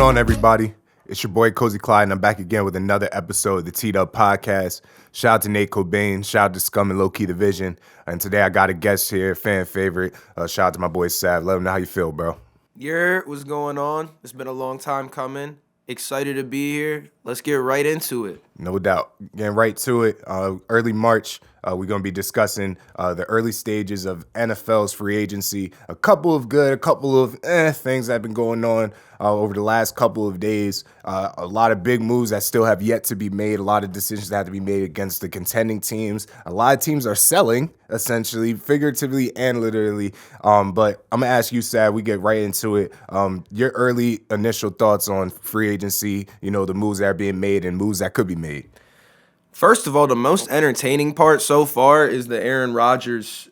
on, everybody? It's your boy CozyClyde, and I'm back again with another episode of the Teed Up Podcast. Shout out to Nate Cobain, shout out to Scum and Low Key Division, and today I got a guest here, fan favorite. Shout out to my boy Sav. Let him know how you feel, bro. What's going on? It's been a long time coming. Excited to be here. Let's get right into it. No doubt. Getting right to it. Early March, we're going to be discussing the early stages of NFL's free agency. A couple of good, a couple of things that have been going on over the last couple of days. A lot of big moves that still have yet to be made. A lot of decisions that have to be made against the contending teams. A lot of teams are selling, essentially, figuratively and literally. But I'm going to ask you, Sad, we get right into it. Your early initial thoughts on free agency, you know, the moves that are being made and moves that could be made. First of all, the most entertaining part so far is the Aaron Rodgers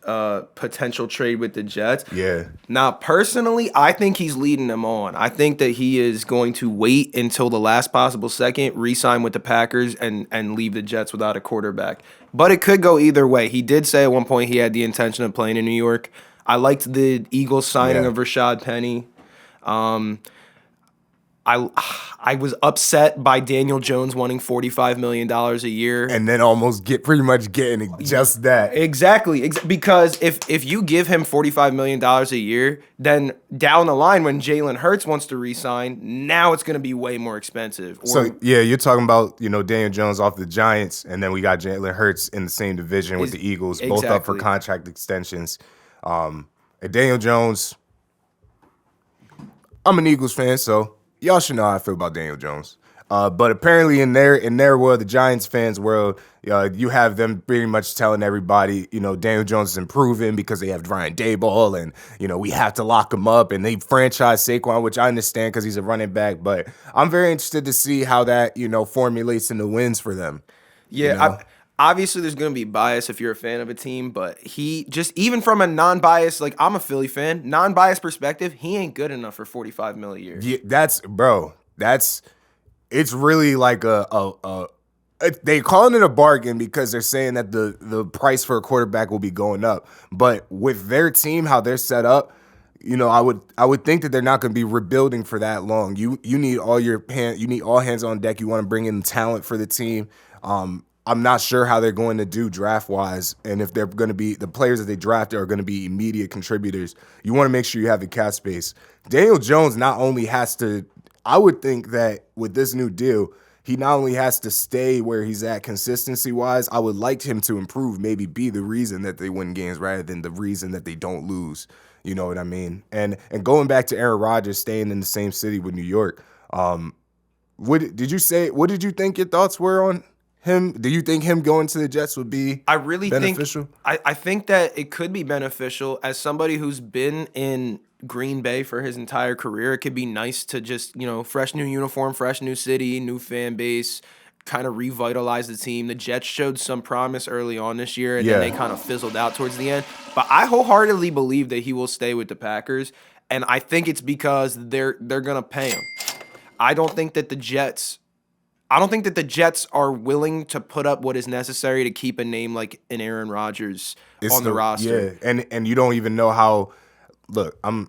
potential trade with the Jets. Yeah. Now, personally, I think he's leading them on. I think that he is going to wait until the last possible second, re-sign with the Packers, and leave the Jets without a quarterback. But it could go either way. He did say at one point he had the intention of playing in New York. I liked the Eagles signing of Rashad Penny. I was upset by Daniel Jones wanting $45 million a year. And then almost pretty much getting just that. Exactly. Because if you give him $45 million a year, then down the line when Jalen Hurts wants to re-sign, now it's going to be way more expensive. You're talking about, you know, Daniel Jones off the Giants, and then we got Jalen Hurts in the same division with the Eagles, both up for contract extensions. And Daniel Jones, I'm an Eagles fan, so y'all should know how I feel about Daniel Jones. But apparently in their world, the Giants fans' world, you have them pretty much telling everybody, you know, Daniel Jones is improving because they have Brian Daboll and, you know, we have to lock him up. And they franchise Saquon, which I understand because he's a running back. But I'm very interested to see how that, you know, formulates into wins for them. Yeah, you know? Obviously, there's going to be bias if you're a fan of a team, but he just, even from a non-biased, like I'm a Philly fan, non-biased perspective, he ain't good enough for $45 million a year. Yeah, it's really like they calling it a bargain because they're saying that the price for a quarterback will be going up. But with their team, how they're set up, you know, I would think that they're not going to be rebuilding for that long. You need all hands on deck. You want to bring in talent for the team. I'm not sure how they're going to do draft-wise, and if they're going to be the players that they drafted are going to be immediate contributors. You want to make sure you have the cap space. Daniel Jones not only has to – I would think that with this new deal, he not only has to stay where he's at consistency-wise, I would like him to improve, maybe be the reason that they win games rather than the reason that they don't lose. You know what I mean? And going back to Aaron Rodgers staying in the same city with New York, what did you think your thoughts were on him? Do you think him going to the Jets would be beneficial? I think that it could be beneficial. As somebody who's been in Green Bay for his entire career, it could be nice to just, you know, fresh new uniform, fresh new city, new fan base, kind of revitalize the team. The Jets showed some promise early on this year, and then they kind of fizzled out towards the end. But I wholeheartedly believe that he will stay with the Packers, and I think it's because they're going to pay him. I don't think that the Jets are willing to put up what is necessary to keep a name like an Aaron Rodgers on the roster. Yeah, and you don't even know how. Look, I'm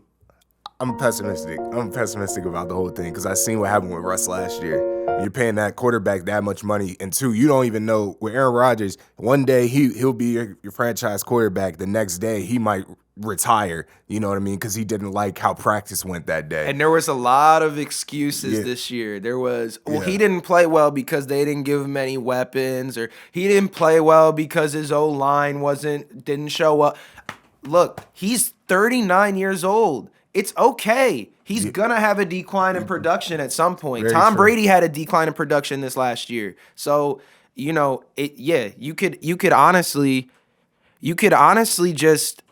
pessimistic. I'm pessimistic about the whole thing because I seen what happened with Russ last year. You're paying that quarterback that much money, and two, you don't even know with Aaron Rodgers. One day he'll be your franchise quarterback. The next day he might retire. You know what I mean? Because he didn't like how practice went that day. And there was a lot of excuses this year. There was, he didn't play well because they didn't give him any weapons, or he didn't play well because his O-line didn't show up. Look, he's 39 years old. It's okay. He's going to have a decline in production at some point. Tom Brady had a decline in production this last year. So, you know, you could honestly just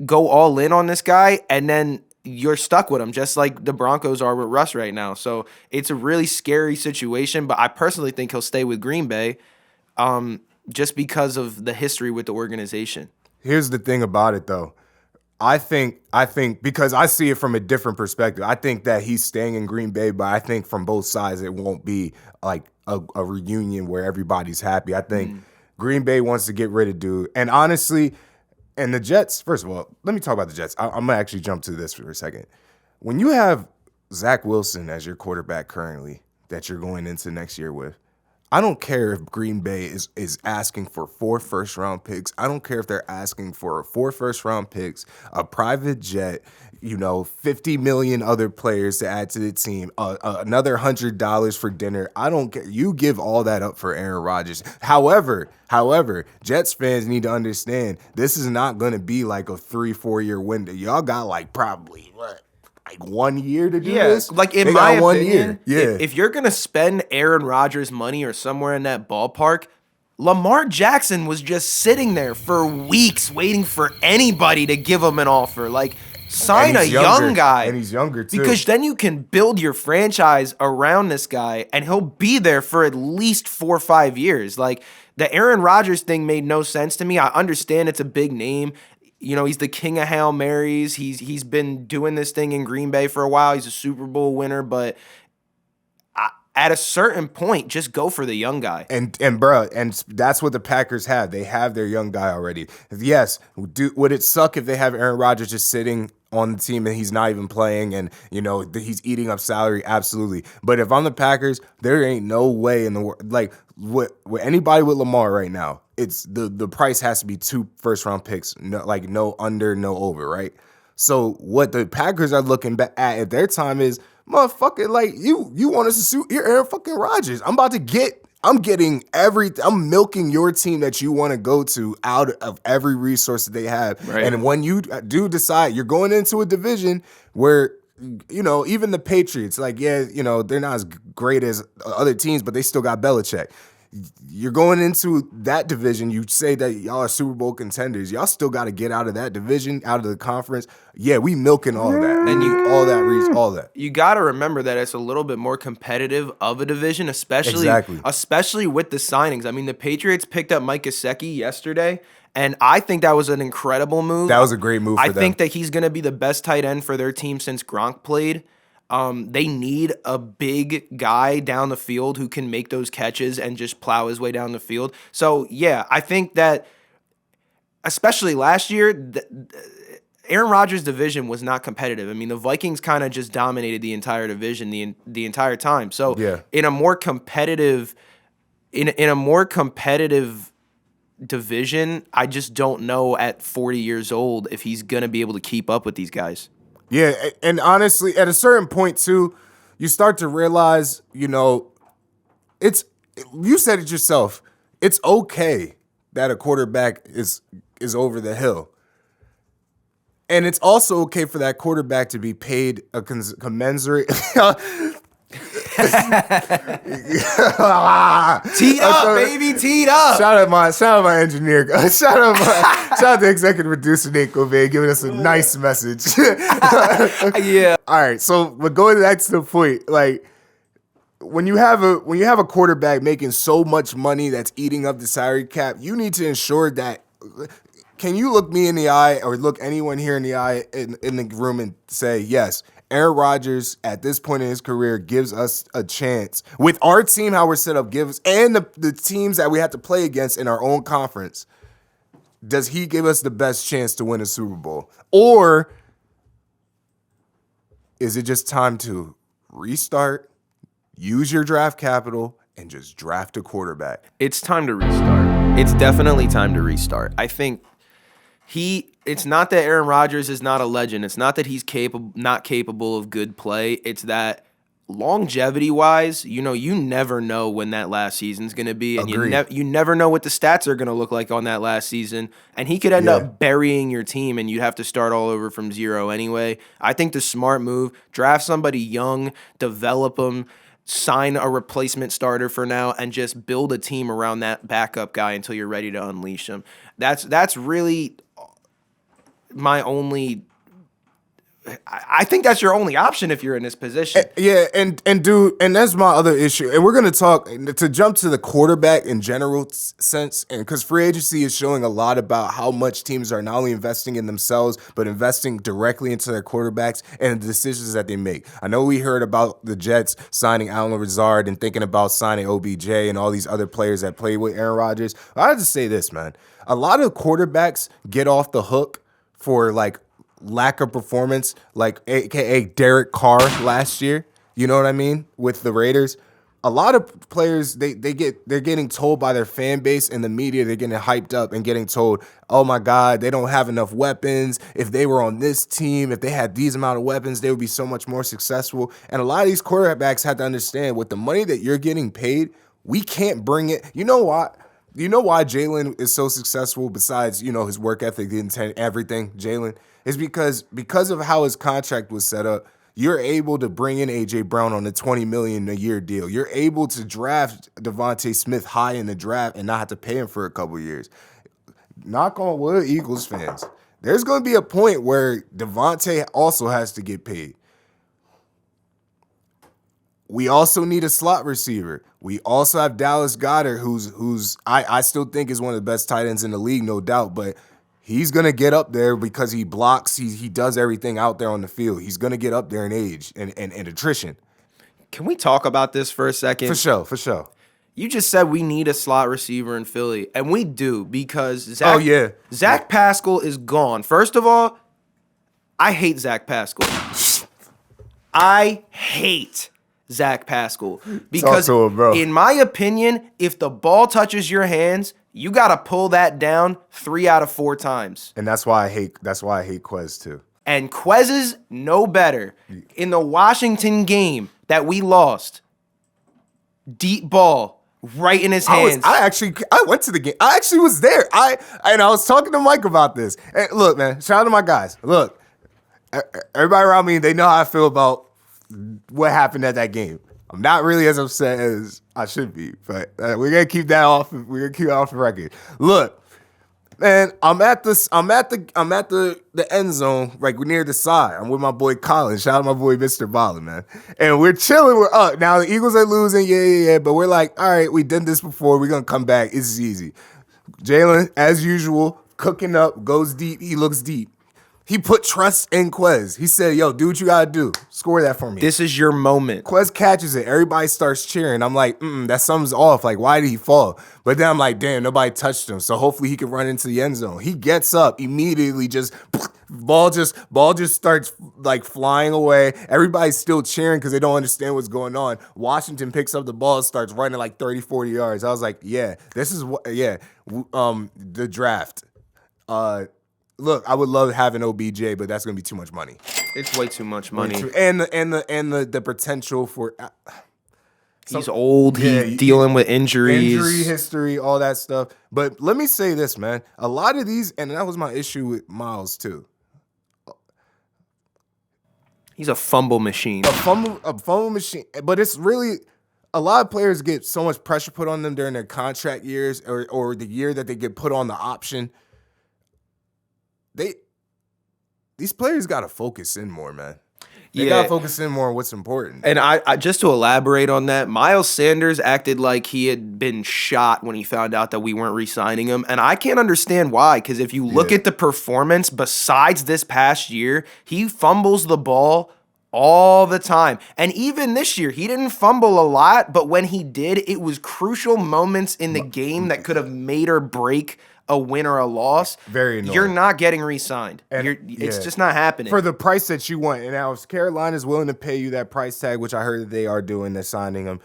go all in on this guy, and then you're stuck with him, just like the Broncos are with Russ right now. So it's a really scary situation, but I personally think he'll stay with Green Bay just because of the history with the organization. Here's the thing about it, though. I think because I see it from a different perspective. I think that he's staying in Green Bay, but I think from both sides it won't be like a reunion where everybody's happy. I think Green Bay wants to get rid of dude. And honestly, and the Jets, first of all, let me talk about the Jets. I'm going to actually jump to this for a second. When you have Zach Wilson as your quarterback currently that you're going into next year with. I don't care if Green Bay is asking for 4 first-round picks. I don't care if they're asking for 4 first-round picks, a private jet, 50 million other players to add to the team, another $100 for dinner. I don't care. You give all that up for Aaron Rodgers. However, Jets fans need to understand this is not going to be like a 3-4 year window. Y'all got like probably what? Like 1 year to do this? Like in They my got 1 opinion, year. Yeah. if you're gonna spend Aaron Rodgers money or somewhere in that ballpark, Lamar Jackson was just sitting there for weeks waiting for anybody to give him an offer. Like, sign a young guy. And he's younger, too. Because then you can build your franchise around this guy, and he'll be there for at least 4 or 5 years. Like, the Aaron Rodgers thing made no sense to me. I understand it's a big name. He's the king of Hail Marys. He's been doing this thing in Green Bay for a while. He's a Super Bowl winner, but at a certain point, just go for the young guy. And that's what the Packers have. They have their young guy already. Yes, would it suck if they have Aaron Rodgers just sitting on the team and he's not even playing and, he's eating up salary? Absolutely. But if I'm the Packers, there ain't no way in the world. Like, with anybody with Lamar right now, it's the price has to be 2 first-round picks, no under, no over, right? So what the Packers are looking back at their time is, motherfucker, like you want us to suit your Aaron fucking Rodgers. I'm milking your team that you want to go to out of every resource that they have. Right. And when you do decide you're going into a division where, even the Patriots, they're not as great as other teams, but they still got Belichick. You're going into that division. You say that y'all are Super Bowl contenders. Y'all still got to get out of that division, out of the conference. Yeah, we milking all that. And all that. You got to remember that it's a little bit more competitive of a division, especially with the signings. I mean, the Patriots picked up Mike Gesicki yesterday, and I think that was an incredible move. That was a great move for them. I think that he's going to be the best tight end for their team since Gronk played. They need a big guy down the field who can make those catches and just plow his way down the field. So, yeah, I think that especially last year, Aaron Rodgers' division was not competitive. I mean, the Vikings kind of just dominated the entire division the entire time. So, yeah. in a more competitive division, I just don't know at 40 years old if he's going to be able to keep up with these guys. Yeah, and honestly, at a certain point too, you start to realize, you said it yourself. It's okay that a quarterback is over the hill. And it's also okay for that quarterback to be paid a commensurate. Teed up, baby, teed up. Shout out my engineer. Shout out the executive producer Nico, man, giving us a nice message. Yeah. All right, so but going back to the point, like when you have a quarterback making so much money that's eating up the salary cap, you need to ensure that. Can you look me in the eye or look anyone here in the eye in the room and say, yes, Aaron Rodgers at this point in his career gives us a chance with our team, how we're set up, and the teams that we have to play against in our own conference. Does he give us the best chance to win a Super Bowl? Or is it just time to restart, use your draft capital, and just draft a quarterback? It's time to restart. It's definitely time to restart. I think it's not that Aaron Rodgers is not a legend. It's not that he's not capable of good play. It's that longevity-wise, you never know when that last season's going to be, and you never know what the stats are going to look like on that last season. And he could end up burying your team, and you'd have to start all over from zero anyway. I think the smart move: draft somebody young, develop them, sign a replacement starter for now, and just build a team around that backup guy until you're ready to unleash him. That's really my only. I think that's your only option if you're in this position. Yeah, and that's my other issue. And we're gonna talk to jump to the quarterback in general sense, and because free agency is showing a lot about how much teams are not only investing in themselves but investing directly into their quarterbacks and the decisions that they make. I know we heard about the Jets signing Allen Lazard and thinking about signing OBJ and all these other players that play with Aaron Rodgers. I have to say this, man. A lot of quarterbacks get off the hook for like lack of performance, like AKA Derek Carr last year. You know what I mean? With the Raiders. A lot of players they're getting told by their fan base and the media, they're getting hyped up and getting told, oh my God, they don't have enough weapons. If they were on this team, if they had these amount of weapons, they would be so much more successful. And a lot of these quarterbacks have to understand, with the money that you're getting paid, we can't bring it. You know what? You know why Jalen is so successful besides, his work ethic, the intent, everything, Jalen, is because of how his contract was set up. You're able to bring in A.J. Brown on a $20 million a year deal. You're able to draft Devontae Smith high in the draft and not have to pay him for a couple years. Knock on wood, Eagles fans. There's going to be a point where Devontae also has to get paid. We also need a slot receiver. We also have Dallas Goedert, who's I still think is one of the best tight ends in the league, no doubt, but he's going to get up there because he blocks, he does everything out there on the field. He's going to get up there in age and attrition. Can we talk about this for a second? For sure. You just said we need a slot receiver in Philly, and we do, because Zach Pascal is gone. First of all, I hate Zach Pascal. I hate Zach Pascal because, in my opinion, if the ball touches your hands, you got to pull that down 3 out of 4 times. And that's why I hate Quez too. And Quez is no better. In the Washington game that we lost, deep ball right in his hands. I went to the game. I actually was there. I was talking to Mike about this. And look, man, shout out to my guys. Look, everybody around me, they know how I feel about what happened at that game. I'm not really as upset as I should be, but we're gonna keep that off. We're gonna keep it off the record. Look, man, I'm at the end zone, like near the side. I'm with my boy Colin. Shout out to my boy Mr. Ballin, man. And we're chilling. We're up. Now the Eagles are losing, yeah. But we're like, all right, we did this before. We're gonna come back. It's easy. Jalen, as usual, cooking up, goes deep. He looks deep. He put trust in Quez. He said, yo, do what you got to do. Score that for me. This is your moment. Quez catches it. Everybody starts cheering. I'm like, that something's off. Like, why did he fall? But then I'm like, damn, nobody touched him. So hopefully he can run into the end zone. He gets up immediately, ball just starts like flying away. Everybody's still cheering because they don't understand what's going on. Washington picks up the ball, starts running like 30, 40 yards. I was like, this is the draft. Look, I would love having OBJ, but that's gonna be too much money. It's way too much money, and the potential for. He's old. He's dealing with injuries, injury history, all that stuff. But let me say this, man. A lot of these, and that was my issue with Miles too. He's a fumble machine. A fumble machine. But it's really. A lot of players get so much pressure put on them during their contract years or the year that they get put on the option. These players got to focus in more, man. They got to focus in more on what's important. And I just to elaborate on that, Miles Sanders acted like he had been shot when he found out that we weren't re-signing him. And I can't understand why, because if you look at the performance besides this past year, he fumbles the ball all the time. And even this year, he didn't fumble a lot, but when he did, it was crucial moments in the game that could have made or break a win or a loss. Very annoying. You're not getting re-signed. It's just not happening. For the price that you want. And now if Carolina's willing to pay you that price tag, which I heard that they are doing, they're signing them,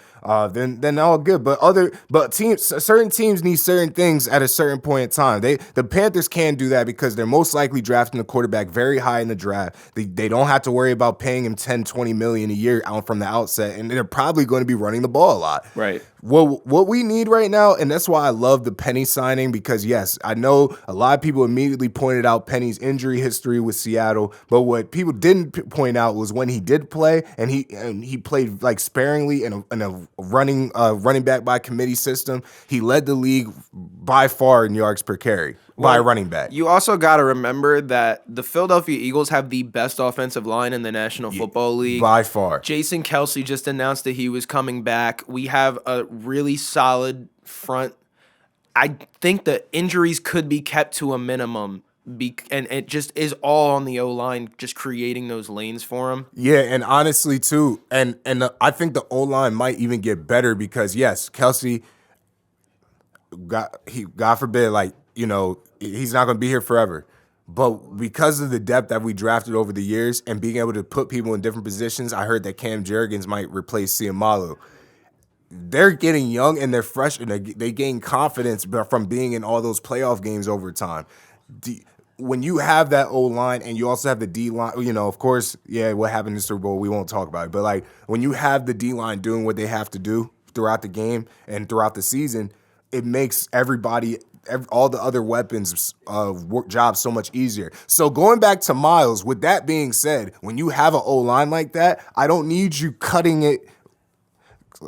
then all good. But certain teams need certain things at a certain point in time. The Panthers can do that because they're most likely drafting a quarterback very high in the draft. They don't have to worry about paying him $10, $20 million a year out from the outset, and they're probably going to be running the ball a lot. Right. What we need right now, and that's why I love the Penny signing, because yes, I know a lot of people immediately pointed out Penny's injury history with Seattle, but what people didn't point out was when he did play, and he played like sparingly in a running back by committee system. He led the league by far in yards per carry by running back. You also got to remember that the Philadelphia Eagles have the best offensive line in the National Football League. By far. Jason Kelce just announced that he was coming back. We have a really solid front. I think the injuries could be kept to a minimum, and it just is all on the O-line, just creating those lanes for him. Yeah, and honestly, too, and I think the O-line might even get better because, yes, Kelce, God forbid, like, he's not going to be here forever. But because of the depth that we drafted over the years and being able to put people in different positions, I heard that Cam Jurgens might replace Ciamalo. They're getting young and they're fresh and they gain confidence from being in all those playoff games over time. When you have that O line and you also have the D line, of course, what happened in the Super Bowl, we won't talk about it. But like when you have the D line doing what they have to do throughout the game and throughout the season, it makes all the other weapons jobs so much easier. So going back to Miles, with that being said, when you have an O line like that, I don't need you cutting it.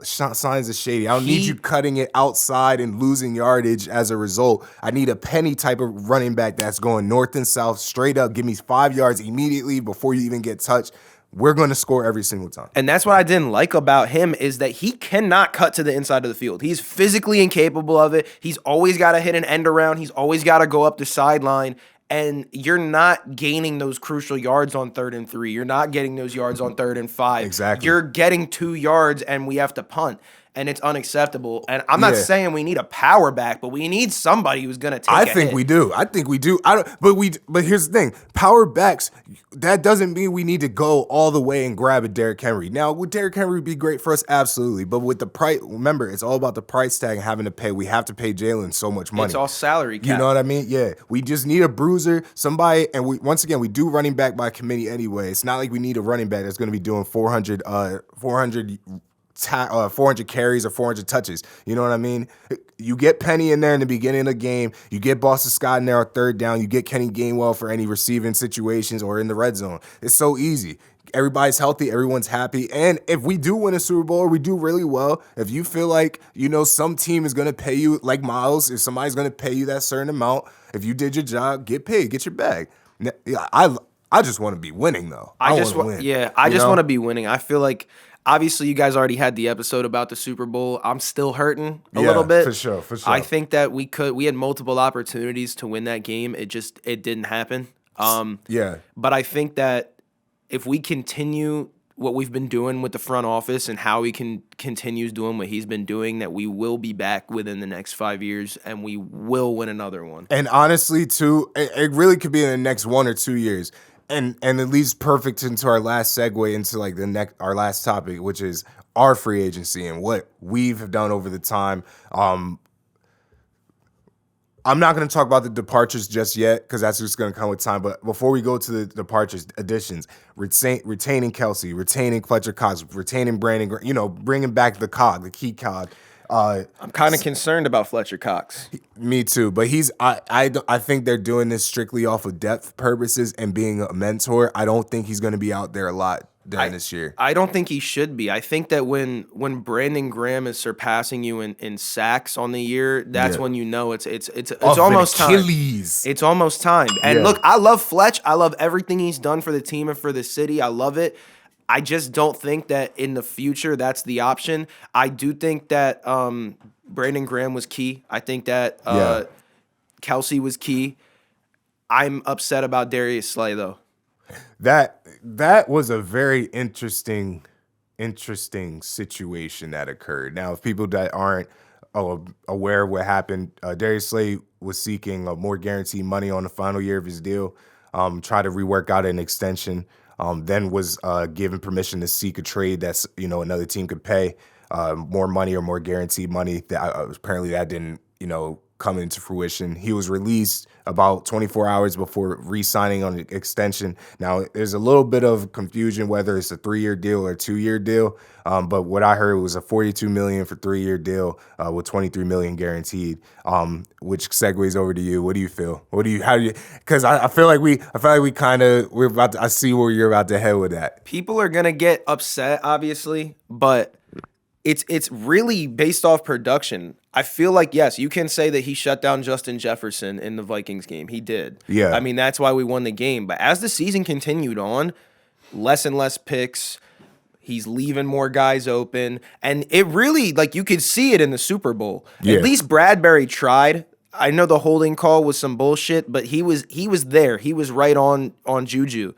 Signs of shady. I don't need you cutting it outside and losing yardage as a result. I need a penny type of running back that's going north and south, straight up. Give me 5 yards immediately before you even get touched. We're going to score every single time. And that's what I didn't like about him is that he cannot cut to the inside of the field. He's physically incapable of it. He's always got to hit an end around. He's always got to go up the sideline. And you're not gaining those crucial yards on 3rd and 3. You're not getting those yards on 3rd and 5. Exactly. You're getting 2 yards and we have to punt. And it's unacceptable. And I'm not saying we need a power back, but we need somebody who's going to take I think we do. I think we do. But here's the thing. Power backs, that doesn't mean we need to go all the way and grab a Derrick Henry. Now, would Derrick Henry be great for us? Absolutely. But with the price, remember, it's all about the price tag and having to pay. We have to pay Jalen so much money. It's all salary cap. You know what I mean? Yeah. We just need a bruiser, somebody, and once again, we do running back by committee anyway. It's not like we need a running back that's going to be doing 400 carries or 400 touches. You know what I mean? You get Penny in there in the beginning of the game. You get Boston Scott in there on 3rd down. You get Kenny Gainwell for any receiving situations or in the red zone. It's so easy. Everybody's healthy. Everyone's happy. And if we do win a Super Bowl or we do really well, if you feel like, some team is going to pay you, like Miles, if somebody's going to pay you that certain amount, if you did your job, get paid, get your bag. I just want to be winning, though. I just want to win. Yeah, I just want to be winning. I feel like, obviously, you guys already had the episode about the Super Bowl. I'm still hurting a little bit. For sure. I think that we had multiple opportunities to win that game. It didn't happen. But I think that if we continue what we've been doing with the front office and how he continues doing what he's been doing, that we will be back within the next 5 years and we will win another one. And honestly, too, it really could be in the next 1 or 2 years. And it leads perfect into our last segue into like our last topic, which is our free agency and what we've done over the time. I'm not going to talk about the departures just yet because that's just going to come with time. But before we go to the departures, additions, retaining Kelsey, retaining Fletcher Cox, retaining Brandon, bringing back the key cog. I'm kind of concerned about Fletcher Cox. Me too, but I think they're doing this strictly off of depth purposes and being a mentor. I don't think he's going to be out there a lot during this year. I don't think he should be. I think that when Brandon Graham is surpassing you in sacks on the year, that's when you know it's almost time. It's almost time. And look, I love Fletch. I love everything he's done for the team and for the city. I love it. I just don't think that in the future that's the option. I do think that Brandon Graham was key. I think that Kelsey was key. I'm upset about Darius Slay, though. That was a very interesting situation that occurred. Now, if people that aren't aware of what happened, Darius Slay was seeking more guaranteed money on the final year of his deal, tried to rework out an extension. Then was given permission to seek a trade that's another team could pay more money or more guaranteed money. Apparently that didn't come into fruition. He was released about 24 hours before re-signing on an extension. Now there's a little bit of confusion whether it's a 3-year deal or a 2-year deal. But what I heard was a $42 million for 3-year deal with $23 million guaranteed. Which segues over to you. What do you feel? Because I feel like I see where you're about to head with that. People are gonna get upset, obviously, but it's really based off production. I feel like, yes, you can say that he shut down Justin Jefferson in the Vikings game. He did. Yeah. I mean, that's why we won the game. But as the season continued on, less and less picks. He's leaving more guys open. And it really, you could see it in the Super Bowl. Yeah. At least Bradbury tried. I know the holding call was some bullshit, but he was there. He was right on Juju.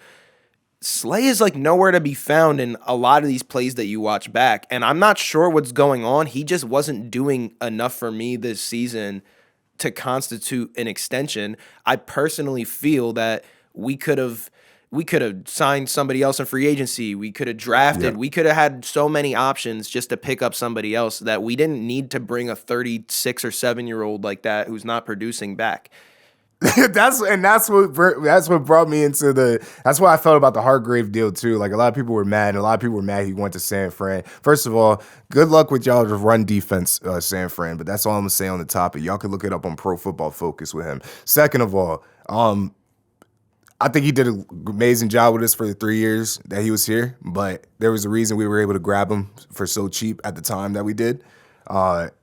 Slay is nowhere to be found in a lot of these plays that you watch back. And I'm not sure what's going on. He just wasn't doing enough for me this season to constitute an extension. I personally feel that we could have signed somebody else in free agency. We could have drafted. Yeah. We could have had so many options just to pick up somebody else that we didn't need to bring a 36 or 7-year-old like that who's not producing back. that's what brought me into that's what I felt about the Hargrave deal too. Like a lot of people were mad, and a lot of people were mad he went to San Fran. First of all, good luck with y'all to run defense, San Fran. But that's all I'm gonna say on the topic. Y'all can look it up on Pro Football Focus with him. Second of all, I think he did an amazing job with us for the 3 years that he was here, but there was a reason we were able to grab him for so cheap at the time that we did.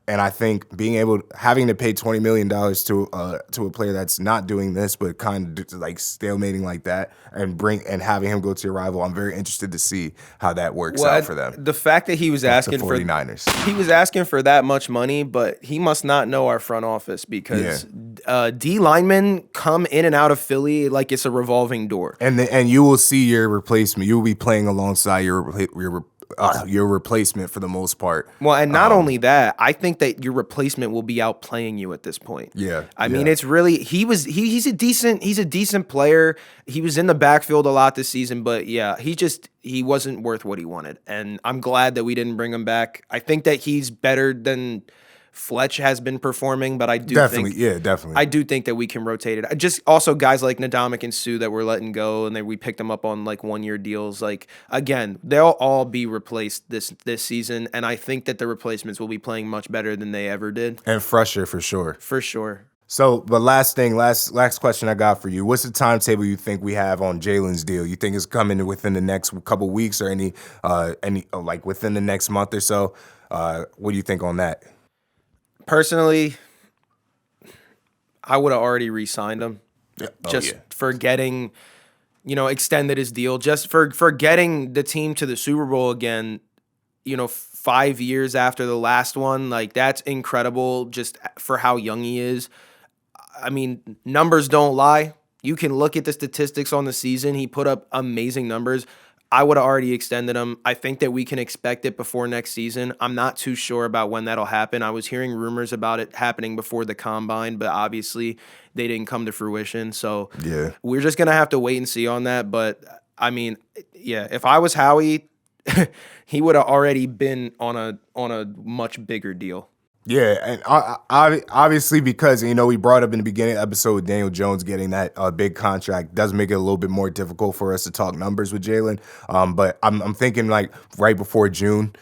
And I think having to pay $20 million to a player that's not doing this, but kind of like stalemating like that, and having him go to your rival, I'm very interested to see how that works out for them. The fact that he was asking the 49ers. he was asking for that much money, but he must not know our front office because D linemen come in and out of Philly like it's a revolving door. And you will see your replacement. You will be playing alongside your replacement for the most part. Well, and not only that, I think that your replacement will be outplaying you at this point. Yeah. I mean, it's really he's a decent player. He was in the backfield a lot this season, but yeah, he wasn't worth what he wanted. And I'm glad that we didn't bring him back. I think that he's better than Fletch has been performing, but I do think I do think that we can rotate it. Just also guys like Ndamukong and Sue that we're letting go, and then we picked them up on like 1-year deals. Like again, they'll all be replaced this season, and I think that the replacements will be playing much better than they ever did and fresher for sure. For sure. So, but last question I got for you. What's the timetable you think we have on Jalen's deal? You think it's coming within the next couple weeks, or any like within the next month or so? What do you think on that? Personally, I would have already re-signed him. For getting, extended his deal. Just for getting the team to the Super Bowl again, 5 years after the last one. Like, that's incredible just for how young he is. I mean, numbers don't lie. You can look at the statistics on the season. He put up amazing numbers. I would have already extended him. I think that we can expect it before next season. I'm not too sure about when that'll happen. I was hearing rumors about it happening before the combine, but obviously they didn't come to fruition. So we're just going to have to wait and see on that. But I mean, yeah, if I was Howie, he would have already been on a much bigger deal. Yeah, and obviously because, we brought up in the beginning of the episode with Daniel Jones getting that big contract does make it a little bit more difficult for us to talk numbers with Jalen. But I'm thinking like right before June,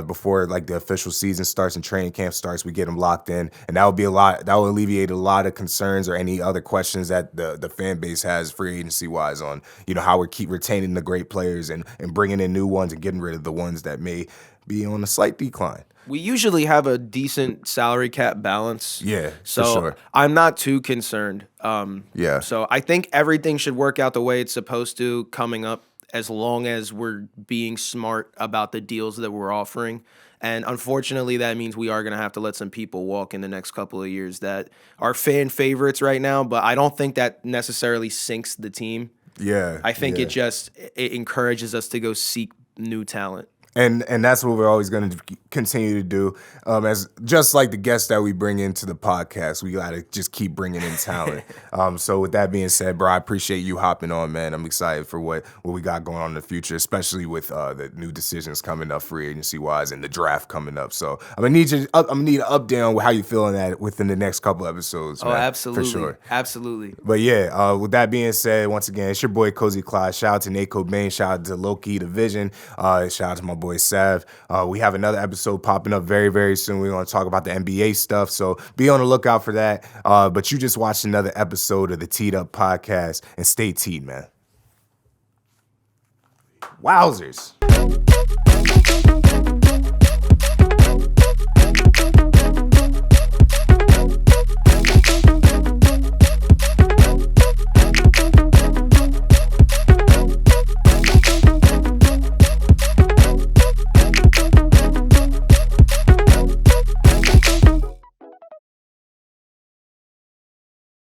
before like the official season starts and training camp starts, we get him locked in, and that will alleviate a lot of concerns or any other questions that the fan base has free agency wise on how we keep retaining the great players and bringing in new ones and getting rid of the ones that may be on a slight decline. We usually have a decent salary cap balance. Yeah, so for sure. I'm not too concerned. So I think everything should work out the way it's supposed to coming up, as long as we're being smart about the deals that we're offering. And unfortunately, that means we are going to have to let some people walk in the next couple of years that are fan favorites right now, but I don't think that necessarily sinks the team. Yeah. I think it encourages us to go seek new talent. And that's what we're always going to continue to do. As just like the guests that we bring into the podcast, we got to just keep bringing in talent. So with that being said, bro, I appreciate you hopping on, man. I'm excited for what we got going on in the future, especially with the new decisions coming up free agency wise and the draft coming up. So I'm gonna need an update on how you feeling that within the next couple episodes. Man, absolutely, for sure, absolutely. But yeah, with that being said, once again, it's your boy CozyClyde. Shout out to Nate Cobain. Shout out to Low-Key Division. Shout out to my boy Sav. We have another episode popping up very, very soon. We're going to talk about the NBA stuff, so be on the lookout for that. But you just watched another episode of the Teed Up Podcast, and stay teed, man. Wowzers.